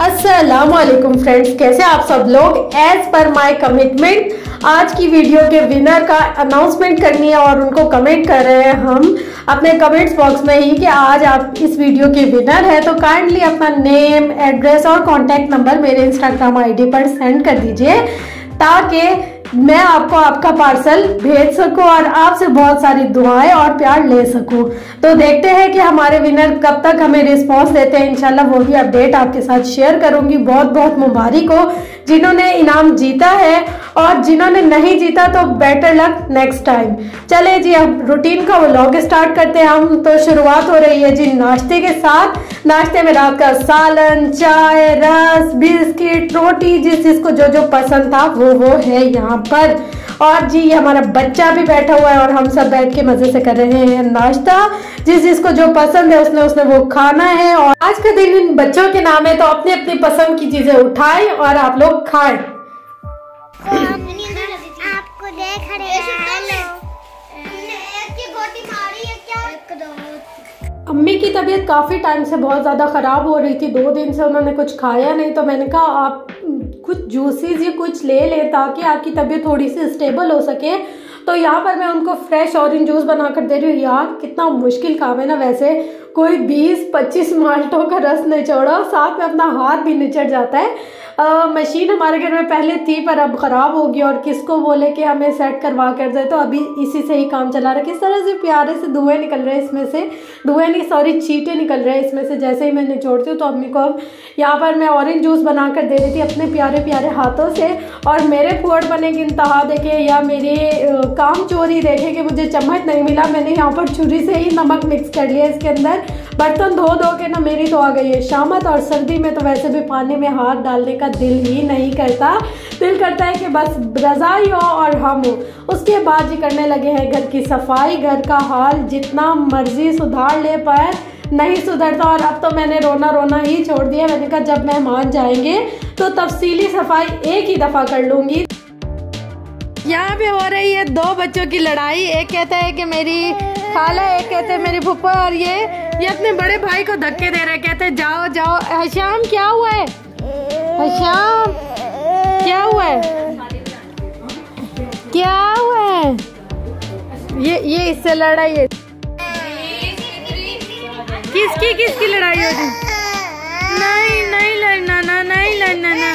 अस्सलामुअलैकुम फ्रेंड्स, कैसे आप सब लोग। एज पर माय कमिटमेंट आज की वीडियो के विनर का अनाउंसमेंट करनी है और उनको कमेंट कर रहे हैं हम अपने कमेंट्स बॉक्स में ही कि आज आप इस वीडियो के विनर है। तो काइंडली अपना नेम, एड्रेस और कॉन्टैक्ट नंबर मेरे इंस्टाग्राम आईडी पर सेंड कर दीजिए ताकि मैं आपको आपका पार्सल भेज सकूं और आपसे बहुत सारी दुआएं और प्यार ले सकूं। तो देखते हैं कि हमारे विनर कब तक हमें रिस्पांस देते हैं। इंशाल्लाह वो भी अपडेट आपके साथ शेयर करूंगी। बहुत बहुत मुबारक हो जिन्होंने इनाम जीता है और जिन्होंने नहीं जीता तो बेटर लक नेक्स्ट टाइम। चले जी, अब रूटीन का व्लॉग स्टार्ट करते हैं हम। तो शुरुआत हो रही है जी नाश्ते के साथ। नाश्ते में रात का सालन, चाय, रस, बिस्किट, रोटी, जिसको जो जो पसंद था वो है यहाँ पर। और जी हमारा बच्चा भी बैठा हुआ है और हम सब बैठ के मजे से कर रहे हैं नाश्ता। जिसको जो पसंद है उसने वो खाना है। और आज का दिन इन बच्चों के नाम है, तो अपनी अपनी पसंद की चीजें उठाएं और आप लोग खाएं। आपको देख रहे हैं। अम्मी की तबीयत काफ़ी टाइम से बहुत ज़्यादा ख़राब हो रही थी। 2 दिन से उन्होंने कुछ खाया नहीं, तो मैंने कहा आप कुछ जूसेस या कुछ ले लें ताकि आपकी तबीयत थोड़ी सी स्टेबल हो सके। तो यहाँ पर मैं उनको फ्रेश ऑरेंज जूस बना कर दे रही हूँ। यार कितना मुश्किल काम है ना, वैसे कोई 20-25 माल्टों का रस निचोड़ो, साथ में अपना हाथ भी निचड़ जाता है। मशीन हमारे घर में पहले थी पर अब ख़राब होगी और किसको बोले कि हमें सेट करवा कर दे, तो अभी इसी से ही काम चला रहा है। किस तरह से प्यारे से धुएं निकल रहे हैं इसमें से, धुएं नहीं सॉरी चीटे निकल रहे हैं इसमें से जैसे ही मैं निचोड़ती हूँ। तो अम्मी को अब यहाँ पर मैं ऑरेंज जूस बना कर दे रही थी अपने प्यारे प्यारे हाथों से। और मेरे फूड बने की इंतहा देखे या मेरे काम चोरी देखे कि मुझे चम्मच नहीं मिला। मैंने यहाँ पर छुरी से ही नमक मिक्स कर लिया इसके अंदर। बर्तन धो के ना मेरी तो आ गई है शामत, और सर्दी में तो वैसे भी पानी में हाथ डालने का दिल ही नहीं करता। दिल करता है कि बस रज़ाई हो और हम हो। उसके बाद ही करने लगे हैं घर की सफाई। घर का हाल जितना मर्जी सुधार ले पर नहीं सुधरता, और अब तो मैंने रोना ही छोड़ दिया। मैंने कहा जब मेहमान जाएंगे तो तफसीली सफाई एक ही दफ़ा कर लूँगी। यहाँ पे हो रही है 2 बच्चों की लड़ाई। एक कहता है कि मेरी खाला, एक कहते हैं मेरी फूफा, और ये अपने बड़े भाई को धक्के दे रहे। कहते हैं जाओ जाओ। हशाम क्या हुआ है? हशाम क्या हुआ है? क्या हुआ है? ये इससे लड़ाई है। किसकी लड़ाई हो रही? नहीं लड़ना ना, नहीं लड़ना ना,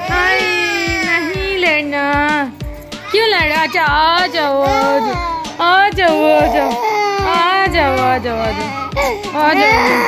नहीं लड़ना। क्यों लड़ा? अच्छा आ जाओ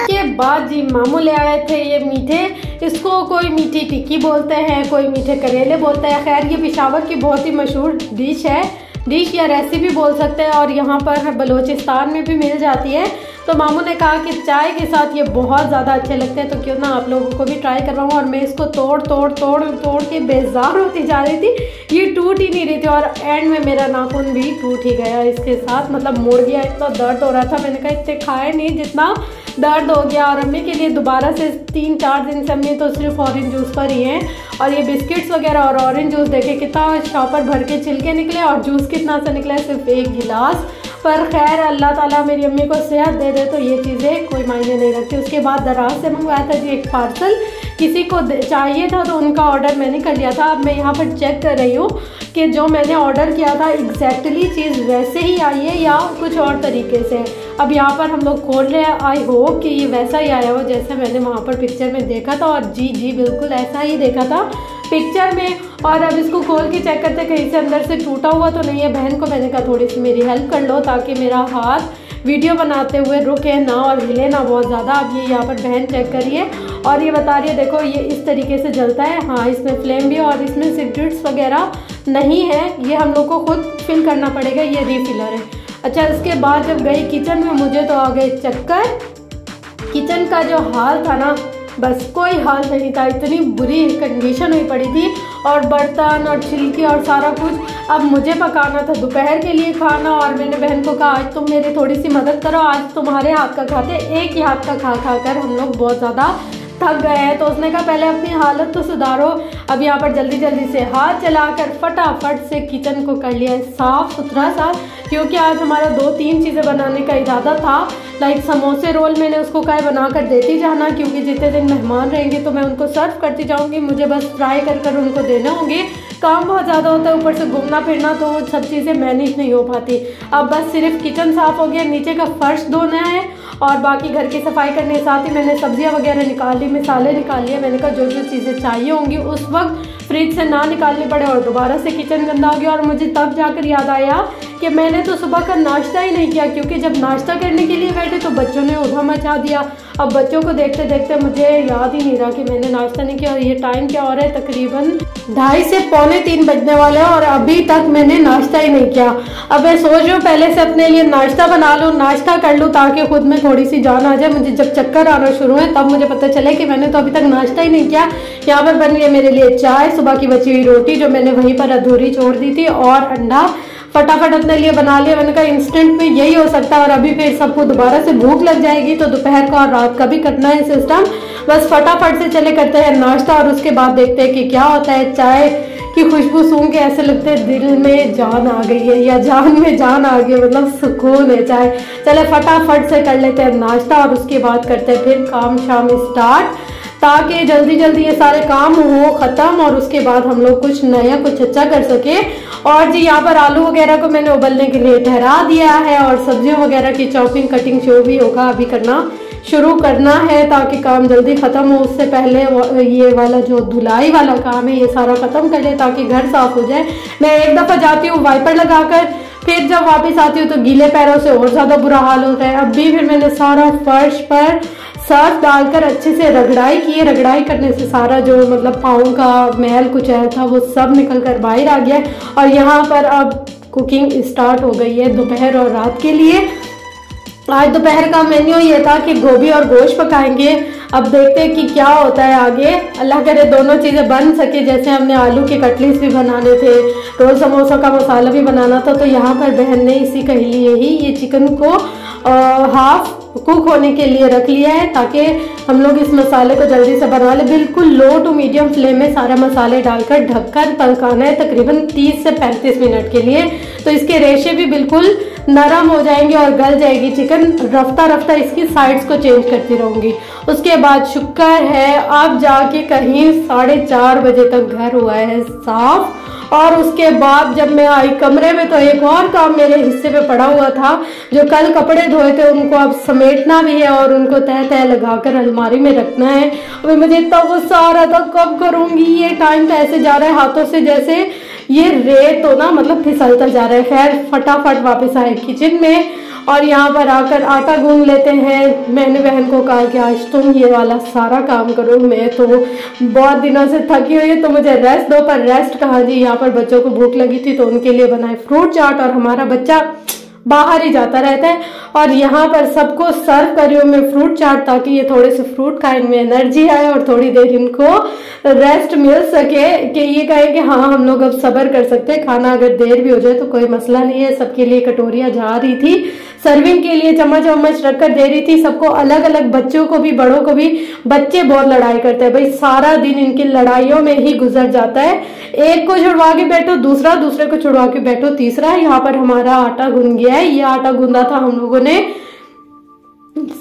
के बाद जी मामू ले आए थे ये मीठे। इसको कोई मीठी टिक्की बोलते हैं, कोई मीठे करेले बोलते हैं। खैर ये पेशावर की बहुत ही मशहूर डिश है, डिश या रेसिपी बोल सकते हैं, और यहाँ पर बलूचिस्तान में भी मिल जाती है। तो मामू ने कहा कि चाय के साथ ये बहुत ज़्यादा अच्छे लगते हैं, तो क्यों ना आप लोगों को भी ट्राई करवाऊँ। और मैं इसको तोड़ के बेजार होती जा रही थी। ये टूट ही नहीं रही थी और एंड में मेरा नाखून भी टूट ही गया इसके साथ, मतलब मुड़ गया। इतना दर्द हो रहा था, मैंने कहा इतने खाए नहीं जितना दर्द हो गया। और अम्मी के लिए दोबारा से 3-4 दिन से अम्मी तो सिर्फ ऑरेंज जूस पर ही हैं। और ये बिस्किट्स वगैरह और ऑरेंज जूस देखे कितना शॉपर भर के छिलके निकले और जूस कितना सा निकला है, सिर्फ 1 गिलास। पर खैर अल्लाह ताला मेरी अम्मी को सेहत दे दे तो ये चीज़ें कोई मायने नहीं रखती। उसके बाद दराज से मंगवाया था जी एक पार्सल, किसी को चाहिए था तो उनका ऑर्डर मैंने कर लिया था। अब मैं यहाँ पर चेक कर रही हूँ कि जो मैंने ऑर्डर किया था एग्जैक्टली चीज़ वैसे ही आई है या कुछ और तरीके से। अब यहाँ पर हम लोग खोल रहे हैं। आई होप कि ये वैसा ही आया हो जैसे मैंने वहाँ पर पिक्चर में देखा था। और जी बिल्कुल ऐसा ही देखा था पिक्चर में। और अब इसको खोल के चेक करते कहीं से अंदर से टूटा हुआ तो नहीं है। बहन को मैंने कहा थोड़ी सी मेरी हेल्प कर लो ताकि मेरा हाथ वीडियो बनाते हुए रुके ना और हिले ना बहुत ज़्यादा। अब ये यहाँ पर बहन चेक करिए और ये बता रही है देखो ये इस तरीके से जलता है। हाँ इसमें फ्लेम भी और इसमें सिगरेट्स वगैरह नहीं है, ये हम लोग को खुद फिल करना पड़ेगा। ये रीफिलर है। अच्छा इसके बाद जब गई किचन में मुझे तो आ गए चक्कर। किचन का जो हाल था ना बस कोई हाल नहीं था, इतनी बुरी कंडीशन हुई पड़ी थी। और बर्तन और छिलके और सारा कुछ। अब मुझे पकाना था दोपहर के लिए खाना और मैंने बहन को कहा आज तुम मेरी थोड़ी सी मदद करो, आज तुम्हारे हाथ का खाते। एक ही हाथ का खा कर हम लोग बहुत ज़्यादा थक गए हैं। तो उसने कहा पहले अपनी हालत तो सुधारो। अब यहाँ पर जल्दी जल्दी से हाथ चलाकर फटाफट से किचन को कर लिया है साफ़ सुथरा सा, क्योंकि आज हमारा 2-3 चीज़ें बनाने का इरादा था। लाइक समोसे रोल मैंने उसको कहा बना कर देती जाना, क्योंकि जितने दिन मेहमान रहेंगे तो मैं उनको सर्व करती जाऊँगी, मुझे बस फ्राई कर उनको देने होंगे। काम बहुत ज़्यादा होता है, ऊपर से घूमना फिरना, तो सब चीज़ें मैनेज नहीं हो पाती। अब बस सिर्फ किचन साफ़ हो गया, नीचे का फर्श धोना है और बाकी घर की सफाई करने के साथ ही मैंने सब्जियां वगैरह निकाल ली, मसाले निकाल लिए। मैंने कहा जो जो चीज़ें चाहिए होंगी उस वक्त फ्रिज से ना निकालनी पड़े और दोबारा से किचन गंदा हो गया। और मुझे तब जाकर याद आया कि मैंने तो सुबह का नाश्ता ही नहीं किया, क्योंकि जब नाश्ता करने के लिए बैठे तो बच्चों ने उधम मचा दिया। अब बच्चों को देखते देखते मुझे याद ही नहीं रहा कि मैंने नाश्ता नहीं किया। और ये टाइम क्या हो रहा है, तकरीबन 2:30 से 2:45 बजने वाले हैं और अभी तक मैंने नाश्ता ही नहीं किया। अब मैं सोच रही हूँ पहले से अपने लिए नाश्ता बना लूँ, नाश्ता कर लूँ, ताकि खुद में थोड़ी सी जान आ जाए। मुझे जब चक्कर आना शुरू है तब मुझे पता चले कि मैंने तो अभी तक नाश्ता ही नहीं किया। यहाँ पर बन रही है मेरे लिए चाय, सुबह की बची हुई रोटी जो मैंने वहीं पर अधूरी छोड़ दी थी, और अंडा फटाफट अपने लिए बना लिया। मैंने कहा इंस्टेंट में यही हो सकता है, और अभी फिर सबको दोबारा से भूख लग जाएगी, तो दोपहर का और रात का भी करना है सिस्टम। बस फटाफट से चले करते हैं नाश्ता और उसके बाद देखते हैं कि क्या होता है। चाय की खुशबू सूंघ के ऐसे लगता है दिल में जान आ गई है, या जान में जान आ गई, मतलब सुकून है चाय। चले फटाफट से कर लेते हैं नाश्ता और उसके बाद करते हैं फिर काम शाम स्टार्ट, ताकि जल्दी जल्दी ये सारे काम हो ख़त्म और उसके बाद हम लोग कुछ नया कुछ अच्छा कर सके। और जी यहाँ पर आलू वगैरह को मैंने उबलने के लिए ठहरा दिया है, और सब्जियों वगैरह की चॉपिंग कटिंग जो भी होगा अभी करना शुरू करना है, ताकि काम जल्दी ख़त्म हो। उससे पहले ये वाला जो धुलाई वाला काम है ये सारा ख़त्म कर ले, ताकि घर साफ़ हो जाए। मैं एक दफ़ा जाती हूँ वाइपर लगाकर, फिर जब वापस आती हूँ तो गीले पैरों से और ज़्यादा बुरा हाल होता है। अब भी फिर मैंने सारा फर्श पर सर्फ डालकर अच्छे से रगड़ाई की है। रगड़ाई करने से सारा जो मतलब पाँव का मैल कुचैल था वो सब निकल कर बाहर आ गया। और यहाँ पर अब कुकिंग स्टार्ट हो गई है दोपहर और रात के लिए। आज दोपहर का मेन्यू ये था कि गोभी और गोश्त पकाएंगे। अब देखते हैं कि क्या होता है आगे, अल्लाह करे दोनों चीज़ें बन सके। जैसे हमने आलू के कटलेट्स भी बनाने थे, रोल समोसा का मसाला भी बनाना था, तो यहाँ पर बहन ने इसी के लिए ही ये चिकन को हाफ कुक होने के लिए रख लिया है, ताकि हम लोग इस मसाले को जल्दी से बना ले। बिल्कुल लो टू मीडियम फ्लेम में सारे मसाले डालकर ढककर पकाना है तकरीबन 30 से 35 मिनट के लिए, तो इसके रेशे भी बिल्कुल नरम हो जाएंगे और गल जाएगी चिकन। रफ्ता रफ्ता इसकी साइड्स को चेंज करती रहूंगी। उसके बाद शुक्र है अब जाके कहीं 4:30 बजे तक घर हुआ है साफ। और उसके बाद जब मैं आई कमरे में तो एक और काम मेरे हिस्से पे पड़ा हुआ था, जो कल कपड़े धोए थे उनको अब समेटना भी है और उनको तह तह लगाकर अलमारी में रखना है। अभी मुझे इतना गुस्सा आ रहा था कब करूंगी, ये टाइम तो ऐसे जा रहा है हाथों से जैसे ये रेत हो ना, मतलब फिसलता जा रहा है। खैर फटाफट वापस आए किचन में और यहाँ पर आकर आटा गूंद लेते हैं। मैंने बहन को कहा कि आज तुम ये वाला सारा काम करो, मैं तो बहुत दिनों से थकी हुई है तो मुझे रेस्ट दो। पर रेस्ट कहाँ जी, यहाँ पर बच्चों को भूख लगी थी तो उनके लिए बनाए फ्रूट चाट, और हमारा बच्चा बाहर ही जाता रहता है। और यहाँ पर सबको सर्व कर रही हूँ मैं फ्रूट चाट, ताकि ये थोड़े से फ्रूट खाए, इनमें एनर्जी आए और थोड़ी देर इनको रेस्ट मिल सके, कि ये कहें कि हाँ हम लोग अब सब्र कर सकते हैं, खाना अगर देर भी हो जाए तो कोई मसला नहीं है। सबके लिए कटोरियाँ जा रही थी, सर्विंग के लिए चम्मच वम्मच रखकर दे रही थी सबको अलग अलग, बच्चों को भी बड़ों को भी। बच्चे बहुत लड़ाई करते हैं भाई, सारा दिन इनकी लड़ाइयों में ही गुजर जाता है। एक को छुड़वा के बैठो दूसरा, दूसरे को छुड़वा के बैठो तीसरा। यहाँ पर हमारा आटा गूंद गया है, ये आटा गूंदा था हम लोगों ने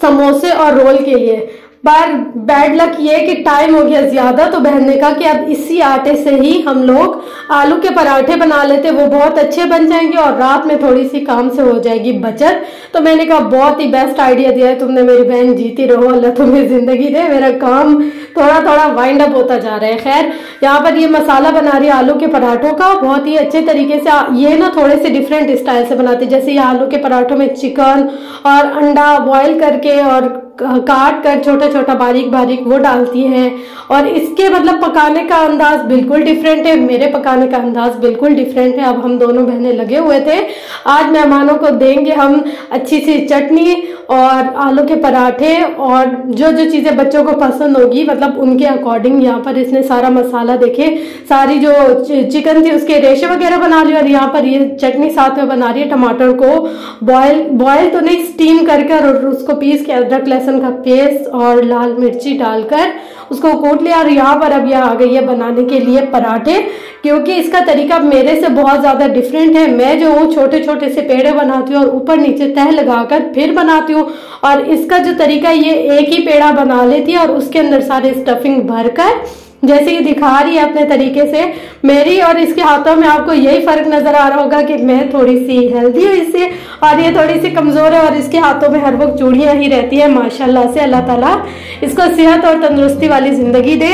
समोसे और रोल के लिए। पर बैड लक ये कि टाइम हो गया ज्यादा, तो बहन ने कहा कि अब इसी आटे से ही हम लोग आलू के पराठे बना लेते, वो बहुत अच्छे बन जाएंगे और रात में थोड़ी सी काम से हो जाएगी बचत। तो मैंने कहा बहुत ही बेस्ट आइडिया दिया है तुमने मेरी बहन, जीती रहो, अल्लाह तुम्हें जिंदगी दे। मेरा काम थोड़ा थोड़ा वाइंड अप होता जा रहा है। खैर यहाँ पर ये मसाला बना रही है आलू के पराठों का, बहुत ही अच्छे तरीके से। ये ना थोड़े से डिफरेंट स्टाइल से बनाते, जैसे ये आलू के पराठों में चिकन और अंडा बॉयल करके और काट कर छोटा छोटा बारीक बारीक वो डालती है। और इसके मतलब पकाने का अंदाज बिल्कुल डिफरेंट है, मेरे पकाने का अंदाज बिल्कुल डिफरेंट है। अब हम दोनों बहनें लगे हुए थे, आज मेहमानों को देंगे हम अच्छी सी चटनी और आलू के पराठे और जो जो चीज़ें बच्चों को पसंद होगी मतलब उनके अकॉर्डिंग। यहाँ पर इसने सारा मसाला देखे, सारी जो चिकन थी उसके रेशे वगैरह बना लिए, और यहाँ पर ये चटनी साथ में बना रही है। टमाटर को बॉयल तो नहीं, स्टीम करके और उसको पीस के अदरक लहसुन का पेस्ट और लाल मिर्ची डालकर उसको कूट लिया। और यहाँ पर अब यह आ गई है बनाने के लिए पराठे, क्योंकि इसका तरीका मेरे से बहुत ज़्यादा डिफरेंट है। मैं जो हूँ छोटे छोटे से पेड़े बनाती हूँ और ऊपर नीचे तह लगाकर फिर बनाती हूँ, और इसका जो तरीका ये एक ही पेड़ा बना लेती है और उसके अंदर सारे स्टफिंग भरकर जैसे ये दिखा रही है अपने तरीके से। मेरी और इसके हाथों में आपको यही फर्क नजर आ रहा होगा कि मैं थोड़ी सी हेल्दी हूँ इससे और ये थोड़ी सी कमजोर है, और इसके हाथों में हर वक्त चूड़ियां ही रहती है। माशाल्लाह से अल्लाह ताला इसको सेहत और तंदुरुस्ती वाली जिंदगी दे।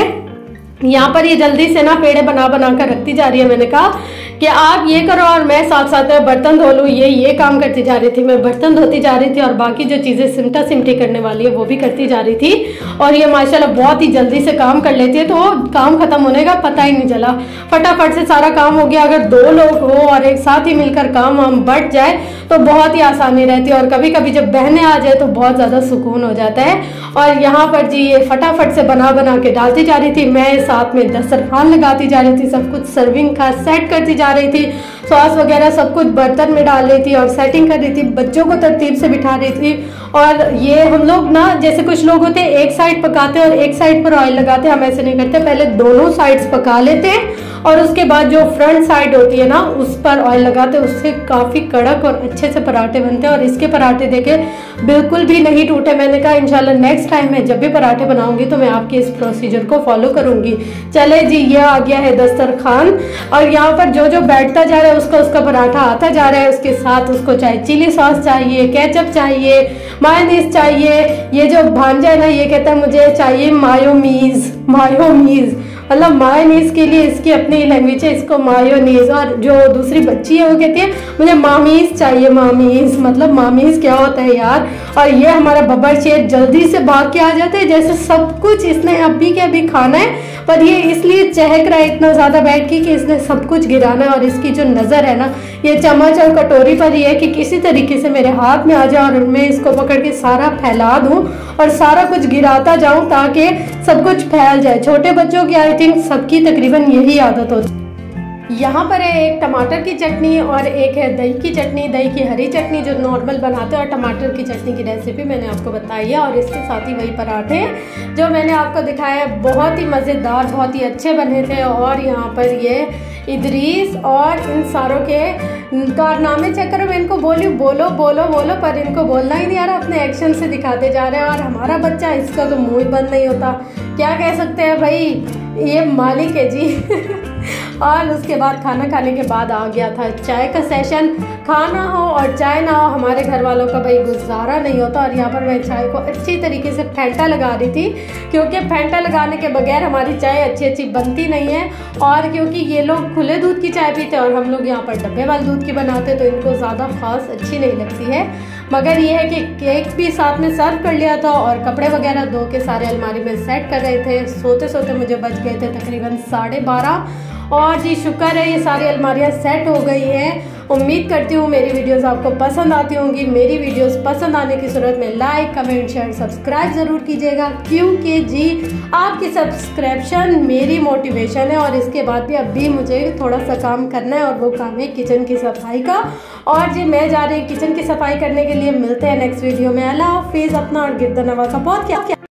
यहाँ पर ये जल्दी से ना पेड़े बना बना कर रखती जा रही है। मैंने कहा कि आप ये करो और मैं साथ साथ में बर्तन धो लूँ। ये काम करती जा रही थी, मैं बर्तन धोती जा रही थी और बाकी जो चीज़ें सिमटा सिमटी करने वाली है वो भी करती जा रही थी। और ये माशाल्लाह बहुत ही जल्दी से काम कर लेती है, तो काम खत्म होने का पता ही नहीं चला, फटाफट से सारा काम हो गया। अगर 2 लोग हो और एक साथ ही मिलकर काम बट जाए तो बहुत ही आसानी रहती है, और कभी कभी जब बहनें आ जाए तो बहुत ज़्यादा सुकून हो जाता है। और यहाँ पर जी ये फटाफट से बना बना के डालती जा रही थी, मैं साथ में दस्तरखान लगाती जा रही थी, सब कुछ सर्विंग का सेट करती जा रही थी, सॉस वगैरह सब कुछ बर्तन में डाल रही थी और सेटिंग कर रही थी, बच्चों को तरतीब से बिठा रही थी। और ये हम लोग ना जैसे कुछ लोग होते हैं एक साइड पकाते और एक साइड पर ऑयल लगाते, हम ऐसे नहीं करते, पहले दोनों साइड्स पका लेते और उसके बाद जो फ्रंट साइड होती है ना उस पर ऑयल लगाते, उससे काफ़ी कड़क और अच्छे से पराठे बनते हैं। और इसके पराठे देखे बिल्कुल भी नहीं टूटे। मैंने कहा इंशाल्लाह नेक्स्ट टाइम मैं जब भी पराठे बनाऊंगी तो मैं आपके इस प्रोसीजर को फॉलो करूंगी। चले जी, ये आ गया है दस्तरखान, और यहाँ पर जो जो बैठता जा रहा है उसका पराठा आता जा रहा है। उसके साथ उसको चाहे चिली सॉस चाहिए, केचप चाहिए, मायोनीज चाहिए। ये जो भांजा है ना ये कहता है मुझे चाहिए मायोनीज, मतलब मायोनीज के लिए इसकी अपनी लैंग्वेज है, इसको मायोनीज। और जो दूसरी बच्ची है वो कहती है मुझे मामीज चाहिए, मामीज मतलब मामीज क्या होता है यार। और ये हमारा बब्बर शेर जल्दी से भाग के आ जाते हैं, जैसे सब कुछ इसने अभी के अभी खाना है, पर ये इसलिए चहक रहा है इतना ज़्यादा बैठ के कि इसने सब कुछ गिराना है। और इसकी जो नज़र है ना ये चम्मच और कटोरी पर ही है कि किसी तरीके से मेरे हाथ में आ जाए और मैं इसको पकड़ के सारा फैला दूँ और सारा कुछ गिराता जाऊँ ताकि सब कुछ फैल जाए। छोटे बच्चों की आई थिंक सबकी तकरीबन यही आदत होती है। यहाँ पर है एक टमाटर की चटनी और एक है दही की चटनी, दही की हरी चटनी जो नॉर्मल बनाते हैं, और टमाटर की चटनी की रेसिपी मैंने आपको बताई है। और इसके साथ ही वही पराठे जो मैंने आपको दिखाया बहुत ही मज़ेदार, बहुत ही अच्छे बने थे। और यहाँ पर ये इदरीस और इन सारों के कारनामे चेक करो, मैं इनको बोली बोलो बोलो बोलो पर इनको बोलना ही नहीं आ रहा, अपने एक्शन से दिखाते जा रहे हैं। और हमारा बच्चा इसका तो मुँह ही बंद नहीं होता, क्या कह सकते हैं भाई, ये मालिक है जी। और उसके बाद खाना खाने के बाद आ गया था चाय का सेशन। खाना हो और चाय ना हो हमारे घर वालों का भाई गुजारा नहीं होता। और यहाँ पर मैं चाय को अच्छी तरीके से फेंटा लगा रही थी, क्योंकि फेंटा लगाने के बगैर हमारी चाय अच्छी बनती नहीं है। और क्योंकि ये लोग खुले दूध की चाय पीते हैं और हम लोग यहाँ पर डब्बे वाले दूध की बनाते तो इनको ज़्यादा खास अच्छी नहीं लगती है। मगर ये है कि केक भी साथ में सर्व कर लिया था और कपड़े वगैरह धो के सारे अलमारी में सेट कर रहे थे। सोते सोते मुझे बज गए थे तकरीबन 12:30। और जी शुक्र है ये सारी अलमारियाँ सेट हो गई हैं। उम्मीद करती हूँ मेरी वीडियोस आपको पसंद आती होंगी। मेरी वीडियोस पसंद आने की सूरत में लाइक, कमेंट, शेयर, सब्सक्राइब ज़रूर कीजिएगा, क्योंकि जी आपकी सब्सक्रिप्शन मेरी मोटिवेशन है। और इसके बाद भी अभी मुझे थोड़ा सा काम करना है और वो काम है किचन की सफाई का। और जी मैं जा रही हूँ किचन की सफाई करने के लिए। मिलते हैं नेक्स्ट वीडियो में। अल्लाह हाफिज़। अपना और गिरदनवा का बहुत क्या